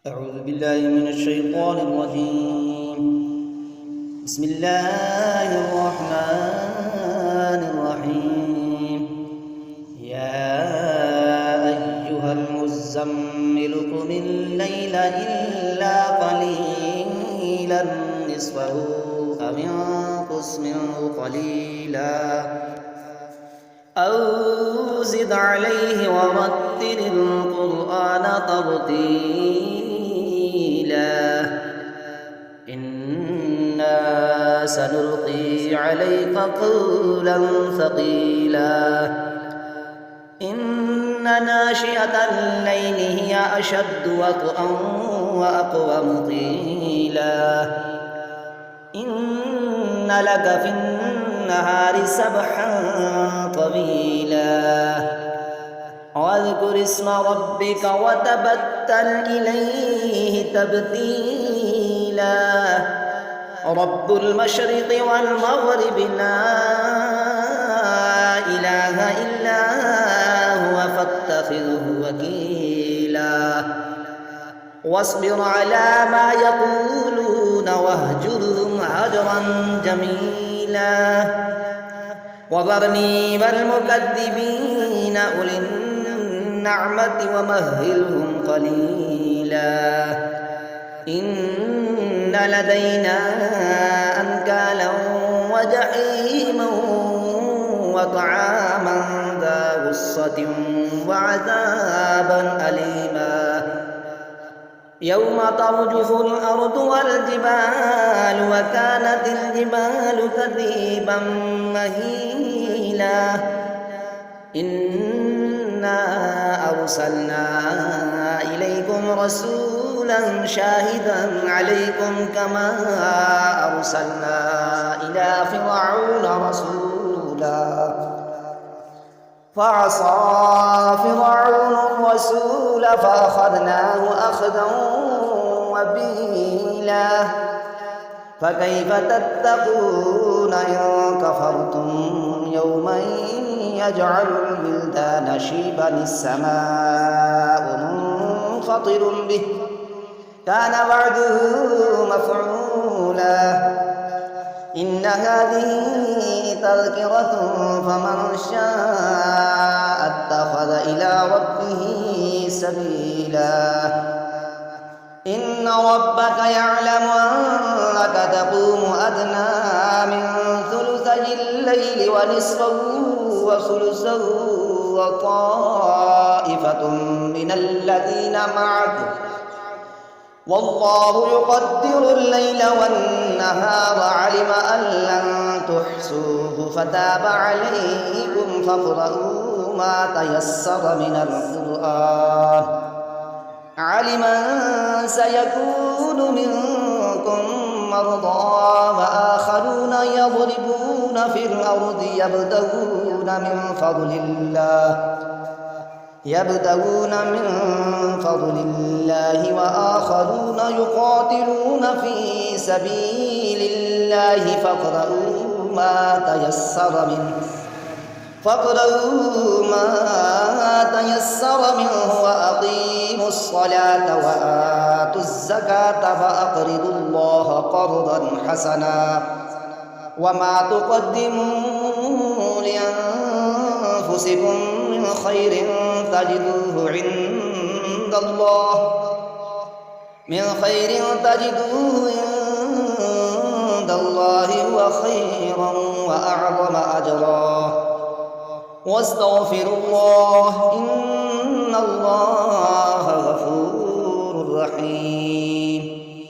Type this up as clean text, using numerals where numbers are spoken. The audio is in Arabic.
أعوذ بالله من الشيطان الرجيم. بسم الله الرحمن الرحيم. يا أيها المزمل قم الليل إلا قليلا نصفه أو انقص منه قليلا أو زد عليه ورتل القرآن ترتيلا إنا سنلقي عليك قولا ثقيلا إن ناشئة الليل هي أشد وطئا وأقوم قيلا إن لك في النهار سبحا طويلا واذكر اسم ربك وتبتل إليه تبتيلا رب المشرق والمغرب لا إله إلا هو فاتخذه وكيلا واصبر على ما يقولون واهجرهم هجرا جميلا وذرني والمكذبين أولي النعمة ومهلهم قليلا إن لدينا أنكالا وجحيما وطعاما ذا غصة وعذابا أليما يوم ترجف الأرض والجبال وكانت الجبال كثيبا مهيلا إنا أرسلنا إليكم رسولا شاهدا عليكم كما أرسلنا إلى فرعون رسولا فعصى فرعون الرسول فأخذناه أخذا وبيلا فكيف تتقون إن كفرتم يوما يجعل البلدان شيبا السماء منفطر به كان وعده مفعولا إن هذه تذكرة فمن شاء اتخذ إلى ربه سبيلا إن ربك يعلم أنك تقوم أدنى من ثلثي الليل ونصفه وثلثه وطائفة من الذين معك والله يقدر الليل والنهار علم أن لن تحصوه فتاب عليكم فاقرؤوا ما تيسر من القرآن علم أن سيكون منكم مرضى وآخرون يضربون في الأرض يبتغون من فضل الله وآخرون يقاتلون في سبيل الله فاقرؤوا ما تيسر منه وأقيموا الصلاة وآتوا الزكاة وأقرضوا الله قرضا حسنا وما تقدموا لأنفسكم من خير تجدوه عند الله هو خيرا وأعظم أجرا واستغفروا الله إن الله غفور رحيم.